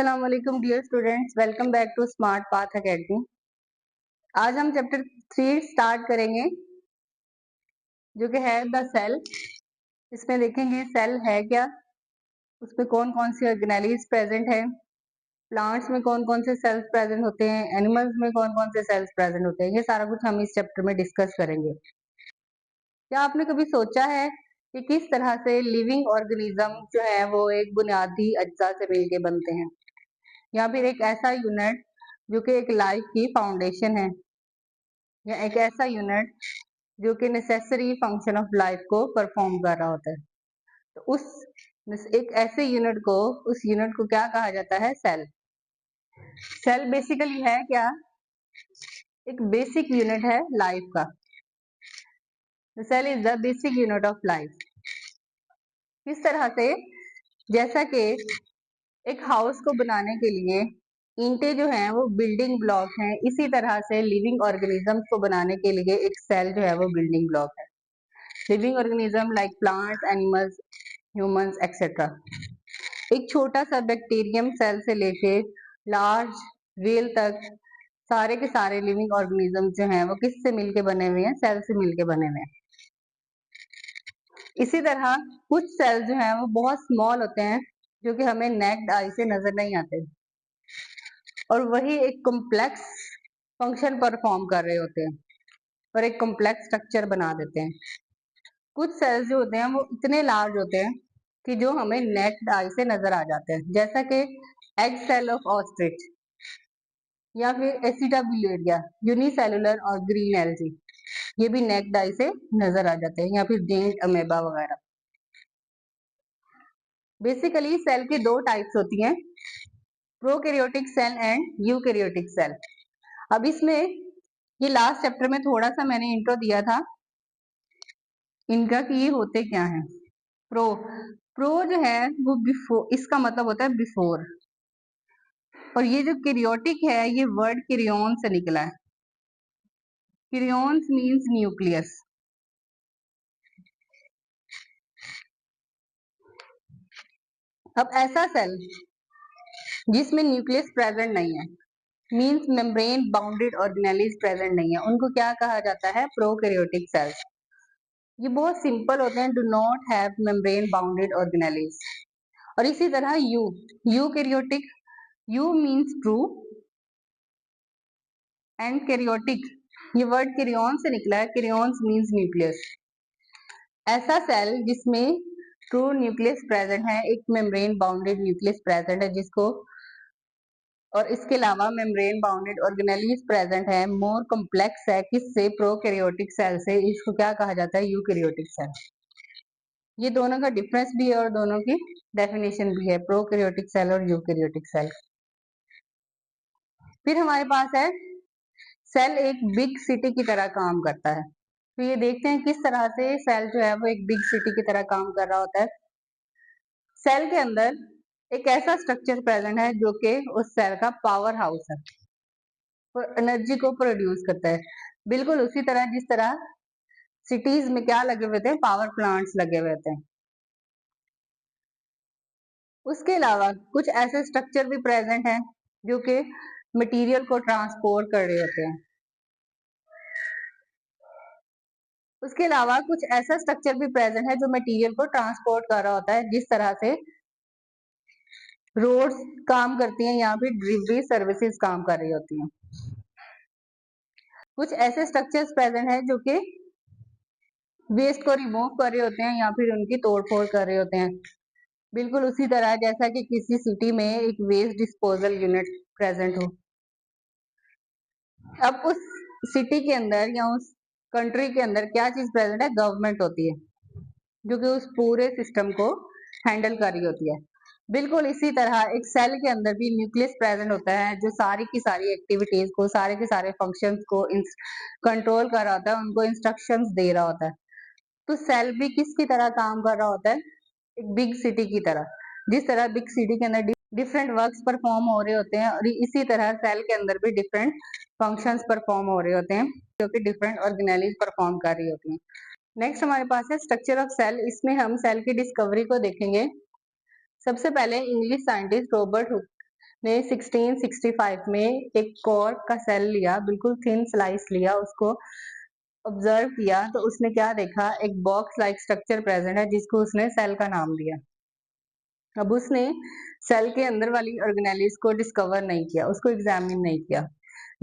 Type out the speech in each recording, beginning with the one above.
अस्सलाम वालेकुम dear students, welcome back to Smart Path Academy. आज हम चैप्टर 3 स्टार्ट करेंगे जो कि है द सेल। इसमें देखेंगे सेल है क्या, उसमें कौन कौन सी ऑर्गेनेलिज प्रेजेंट है, प्लांट्स में कौन कौन से सेल्स प्रेजेंट होते हैं, एनिमल्स में कौन कौन से सेल्स प्रेजेंट होते हैं। ये सारा कुछ हम इस चैप्टर में डिस्कस करेंगे। क्या आपने कभी सोचा है कि किस तरह से लिविंग ऑर्गेनिज्म जो है वो एक बुनियादी अज्जा से मिलके बनते हैं, या फिर एक ऐसा यूनिट जो कि एक लाइफ की फाउंडेशन है, या एक ऐसा यूनिट जो कि नेसेसरी फंक्शन ऑफ लाइफ को परफॉर्म कर रहा होता है। तो उस एक ऐसे उस यूनिट को क्या कहा जाता है? सेल। सेल बेसिकली है क्या? एक बेसिक यूनिट है लाइफ का। Cell is the basic unit of life. किस तरह से? जैसा कि एक हाउस को बनाने के लिए ईंटें जो हैं वो बिल्डिंग ब्लॉक हैं, इसी तरह से लिविंग ऑर्गेनिजम्स को बनाने के लिए एक सेल जो है वो बिल्डिंग ब्लॉक है। Living organism like plants, animals, humans etcetera. एक छोटा सा बैक्टीरियम सेल से लेके लार्ज व्हेल तक सारे के सारे लिविंग ऑर्गेनिज्म जो हैं वो किससे मिलके बने हुए हैं? सेल से मिलके बने हुए हैं। इसी तरह कुछ सेल जो हैं वो बहुत स्मॉल होते हैं जो कि हमें नेक्ड आई से नजर नहीं आते, और वही एक कॉम्प्लेक्स फंक्शन परफॉर्म कर रहे होते हैं और एक कॉम्प्लेक्स स्ट्रक्चर बना देते हैं। कुछ सेल्स जो होते हैं वो इतने लार्ज होते हैं कि जो हमें नेक्ड आई से नजर आ जाते हैं, जैसा कि एग सेल ऑफ ऑस्ट्रिच, या फिर एसिटाब्यूलेरिया यूनिसेलुलर और ग्रीन एल्गी, ये भी नेक्ड आई से नजर आ जाते हैं, या फिर जेंट अमेबा वगैरह। बेसिकली सेल की दो टाइप्स होती हैं, prokaryotic cell and eukaryotic cell. अब इसमें ये लास्ट चैप्टर में थोड़ा सा मैंने इंट्रो दिया था इनका कि ये होते क्या हैं। प्रो प्रो जो है वो बिफोर, इसका मतलब होता है बिफोर, और ये जो कैरियोटिक है ये वर्ड कैरियोन से निकला है। कैरियोन्स मींस न्यूक्लियस। अब ऐसा सेल जिसमें न्यूक्लियस प्रेजेंट नहीं है, means membrane bounded organelles present नहीं है, उनको क्या कहा जाता है? Prokaryotic cells. ये बहुत सिंपल होते हैं, do not have membrane bounded organelles. और इसी तरह eukaryotic, you means true and karyotic, ये वर्ड कैरियोन से निकला है, कैरियोन्स मींस न्यूक्लियस। ऐसा सेल जिसमें ट्रू न्यूक्लियस प्रेजेंट है, एक मेम्ब्रेन बाउंडेड न्यूक्लियस प्रेजेंट है जिसको, और इसके अलावा मेम्ब्रेन बाउंडेड ऑर्गेनेलिज प्रेजेंट है, मोर कॉम्प्लेक्स है, किससे? प्रोकैरियोटिक सेल से। इसको क्या कहा जाता है? Eukaryotic cell. ये दोनों का डिफरेंस भी है और दोनों की डेफिनेशन भी है, प्रोकैरियोटिक सेल और यूकैरियोटिक सेल। फिर हमारे पास है सेल एक बिग सिटी की तरह काम करता है। तो ये देखते हैं किस तरह से सेल जो है वो एक बिग सिटी की तरह काम कर रहा होता है। सेल के अंदर एक ऐसा स्ट्रक्चर प्रेजेंट है जो कि उस सेल का पावर हाउस है, वो एनर्जी को प्रोड्यूस करता है। बिल्कुल उसी तरह जिस तरह सिटीज में क्या लगे हुए थे? पावर प्लांट्स लगे हुए थे। उसके अलावा कुछ ऐसे स्ट्रक्चर भी प्रेजेंट हैं जो कि मटेरियल को ट्रांसपोर्ट कर रहे होते हैं। उसके अलावा कुछ ऐसा स्ट्रक्चर भी प्रेजेंट है जो मटेरियल को ट्रांसपोर्ट कर रहा होता है, जिस तरह से रोड्स काम करती हैं या फिर डिलीवरी सर्विसेज काम कर रही होती हैं। कुछ ऐसे स्ट्रक्चर्स प्रेजेंट हैं जो कि वेस्ट को रिमूव कर रहे होते हैं या फिर उनकी तोड़फोड़ कर रहे होते हैं। बिल्कुल उसी तरह जैसा कि किसी सिटी में एक वेस्ट डिस्पोजल यूनिट प्रेजेंट हो। अब उस सिटी के अंदर या उस कंट्री के अंदर क्या चीज प्रेजेंट है? गवर्नमेंट होती है जो कि उस पूरे सिस्टम को हैंडल कर रही होती है। बिल्कुल इसी तरह एक सेल के अंदर भी न्यूक्लियस प्रेजेंट होता है जो सारी की सारी एक्टिविटीज को, सारे के सारे फंक्शंस को कंट्रोल कर रहा होता है, उनको इंस्ट्रक्शंस दे रहा होता है। तो सेल भी किसकी तरह काम कर रहा होता है? एक बिग सिटी की तरह। जिस तरह बिग सिटी के अंदर डिफरेंट वर्क्स परफॉर्म हो रहे होते हैं, और इसी तरह सेल के अंदर भी डिफरेंट फंक्शंस परफॉर्म हो रहे होते हैं जो कि डिफरेंट ऑर्गेनेलिज परफॉर्म कर रही होती हैं। नेक्स्ट हमारे पास है स्ट्रक्चर ऑफ सेल। इसमें हम सेल की डिस्कवरी को देखेंगे। सबसे पहले इंग्लिश साइंटिस्ट रॉबर्ट हुक ने 1665 में एक कॉर्क का सेल लिया, बिल्कुल थिन स्लाइस लिया, उसको ऑब्जर्व किया तो उसने क्या देखा, एक बॉक्स लाइक स्ट्रक्चर प्रेजेंट है जिसको उसने सेल का नाम दिया। अब उसने सेल के अंदर वाली ऑर्गेनेलिस को डिस्कवर नहीं किया, उसको एग्जामिन नहीं किया।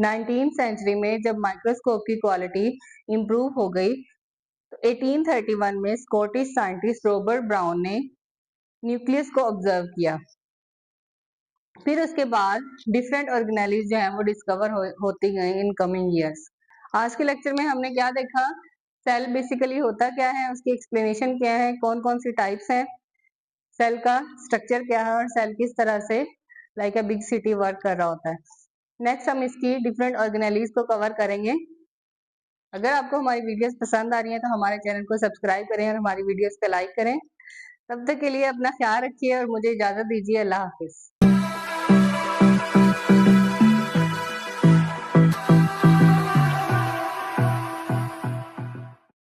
19th सेंचुरी में जब माइक्रोस्कोप की क्वालिटी इंप्रूव हो गई तो 1831 में स्कॉटिश साइंटिस्ट रॉबर्ट ब्राउन ने न्यूक्लियस को ऑब्जर्व किया। फिर उसके बाद डिफरेंट ऑर्गेनेलिस जो है वो डिस्कवर होती गई इन कमिंग ईयर्स। आज के लेक्चर में हमने क्या देखा, सेल बेसिकली होता क्या है, उसकी एक्सप्लेनेशन क्या है, कौन कौन सी टाइप्स हैं, सेल का स्ट्रक्चर क्या है और सेल किस तरह से like a big city work कर रहा होता है। नेक्स्ट हम इसकी डिफरेंट ऑर्गेनेलिस को कवर करेंगे। अगर आपको हमारी वीडियोस पसंद आ रही है तो हमारे चैनल को सब्सक्राइब करें और हमारी वीडियोस को लाइक करें। तब तक के लिए अपना ख्याल रखिए और मुझे इजाजत दीजिए। अल्लाह हाफिज।